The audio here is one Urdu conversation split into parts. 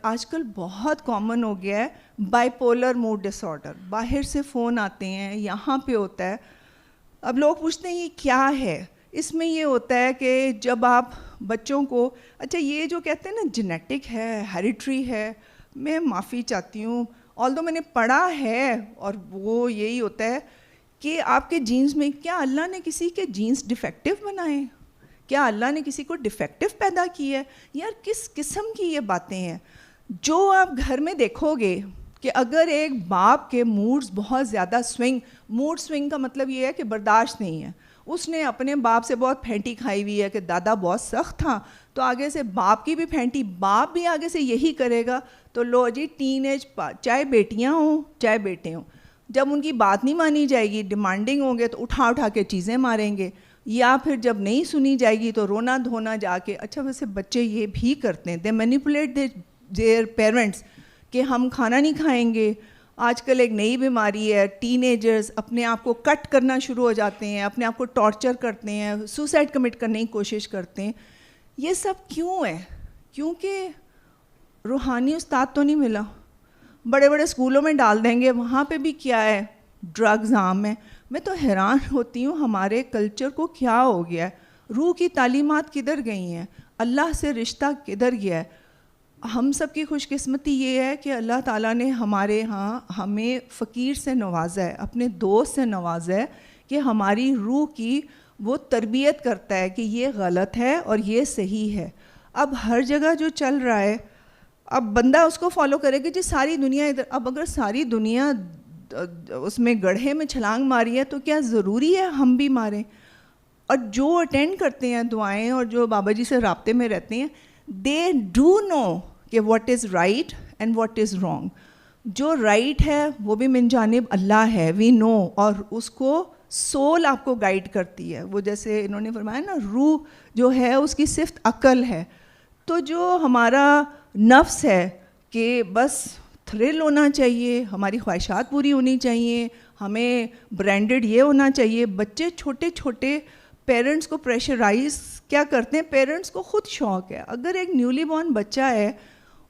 آج کل بہت کامن ہو گیا ہے bipolar mood disorder. باہر سے فون آتے ہیں, یہاں پہ ہوتا ہے. اب لوگ پوچھتے ہیں یہ کیا ہے. اس میں یہ ہوتا ہے کہ جب آپ بچوں کو, اچھا یہ جو کہتے ہیں نا جینیٹک ہے, ہیریٹری ہے, میں معافی چاہتی ہوں, آلدو میں نے پڑھا ہے, اور وہ یہی ہوتا ہے کہ آپ کے جینز میں, کیا اللہ نے کسی کے جینز ڈیفیکٹو بنائے؟ کیا اللہ نے کسی کو ڈیفیکٹو پیدا کی ہے؟ یار کس قسم کی یہ باتیں ہیں جو آپ گھر میں دیکھو گے کہ اگر ایک باپ کے موڈز بہت زیادہ موڈ سوئنگ کا مطلب یہ ہے کہ برداشت نہیں ہے, اس نے اپنے باپ سے بہت پھینٹی کھائی ہوئی ہے کہ دادا بہت سخت تھا, تو آگے سے باپ کی بھی پھینٹی, باپ بھی آگے سے یہی کرے گا, تو لو جی ٹین ایج, چاہے بیٹیاں ہوں چاہے بیٹے ہوں, جب ان کی بات نہیں مانی جائے گی, ڈیمانڈنگ ہوں گے تو اٹھا اٹھا کے چیزیں ماریں گے, یا پھر جب نہیں سنی جائے گی تو رونا دھونا جا کے. اچھا ویسے بچے یہ بھی کرتے ہیں, دے مینیپولیٹ دیئر پیرنٹس کہ ہم کھانا نہیں کھائیں گے. آج کل ایک نئی بیماری ہے, ٹین ایجرز اپنے آپ کو کٹ کرنا شروع ہو جاتے ہیں, اپنے آپ کو ٹارچر کرتے ہیں, سوسائڈ کمٹ کرنے کی کوشش کرتے ہیں. یہ سب کیوں ہے؟ کیونکہ روحانی استاد تو نہیں ملا. بڑے بڑے اسکولوں میں ڈال دیں گے, وہاں پہ بھی کیا ہے, ڈرگز عام ہیں. میں تو حیران ہوتی ہوں ہمارے کلچر کو کیا ہو گیا ہے, روح کی تعلیمات کدھر گئی ہیں, اللہ سے رشتہ کدھر گیا ہے. ہم سب کی خوش قسمتی یہ ہے کہ اللہ تعالیٰ نے ہمارے ہاں ہمیں فقیر سے نوازا ہے, اپنے دوست سے نوازا ہے کہ ہماری روح کی وہ تربیت کرتا ہے کہ یہ غلط ہے اور یہ صحیح ہے. اب ہر جگہ جو چل رہا ہے, اب بندہ اس کو فالو کرے گا جی ساری دنیا ادھر. اب اگر ساری دنیا اس میں گڑھے میں چھلانگ ماری ہے تو کیا ضروری ہے ہم بھی ماریں؟ اور جو اٹینڈ کرتے ہیں دعائیں اور جو بابا جی سے رابطے میں رہتے ہیں, دے ڈو نو کہ what is right and what is wrong. جو رائٹ ہے وہ بھی من جانب اللہ ہے, وی نو, اور اس کو سول آپ کو گائیڈ کرتی ہے. وہ جیسے انہوں نے فرمایا نا, روح جو ہے اس کی صرف عقل ہے. تو جو ہمارا نفس ہے کہ بس تھرل ہونا چاہیے, ہماری خواہشات پوری ہونی چاہیے, ہمیں برانڈڈ یہ ہونا چاہیے. بچے چھوٹے چھوٹے پیرنٹس کو پریشرائز کیا کرتے ہیں, پیرنٹس کو خود شوق ہے. اگر ایک نیولی بورن بچہ ہے,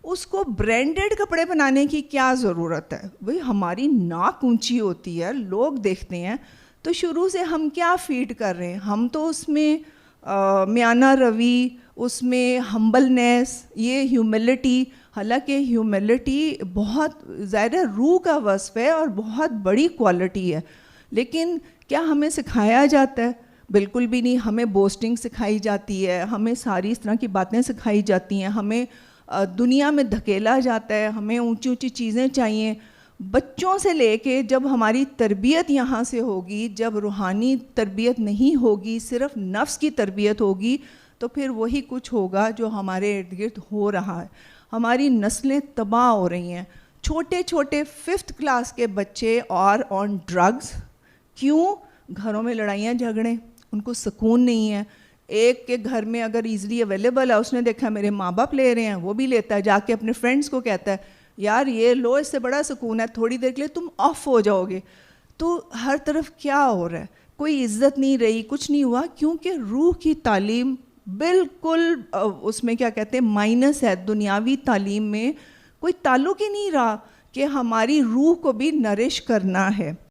اس کو برانڈڈ کپڑے بنانے کی کیا ضرورت ہے؟ بھئی ہماری ناک اونچی ہوتی ہے, لوگ دیکھتے ہیں, تو شروع سے ہم کیا فیڈ کر رہے ہیں؟ ہم تو اس میں میانہ روی, اس میں ہمبلنیس, یہ ہیوملٹی. حالانکہ ہیوملٹی بہت ظاہر روح کا وصف ہے اور بہت بڑی کوالٹی ہے, لیکن کیا ہمیں سکھایا جاتا ہے؟ بالکل بھی نہیں. ہمیں بوسٹنگ سکھائی جاتی ہے, ہمیں ساری اس طرح کی باتیں سکھائی جاتی ہیں, ہمیں دنیا میں دھکیلا جاتا ہے, ہمیں اونچی اونچی چیزیں چاہیے. بچوں سے لے کے جب ہماری تربیت یہاں سے ہوگی, جب روحانی تربیت نہیں ہوگی, صرف نفس کی تربیت ہوگی, تو پھر وہی کچھ ہوگا جو ہمارے ارد گرد ہو رہا ہے. ہماری نسلیں تباہ ہو رہی ہیں. چھوٹے چھوٹے 5th کلاس کے بچے اور آن ڈرگز. کیوں؟ گھروں میں لڑائیاں جھگڑیں, ان کو سکون نہیں ہے. ایک کے گھر میں اگر ایزلی اویلیبل ہے, اس نے دیکھا میرے ماں باپ لے رہے ہیں, وہ بھی لیتا ہے, جا کے اپنے فرینڈس کو کہتا ہے یار یہ لو, اس سے بڑا سکون ہے, تھوڑی دیر کے لیے تم آف ہو جاؤ گے. تو ہر طرف کیا ہو رہا ہے, کوئی عزت نہیں رہی, کچھ نہیں ہوا, کیونکہ روح کی تعلیم بالکل اس میں کیا کہتے ہیں مائنس ہے. دنیاوی تعلیم میں کوئی تعلق ہی نہیں رہا کہ ہماری روح کو بھی نرش کرنا ہے.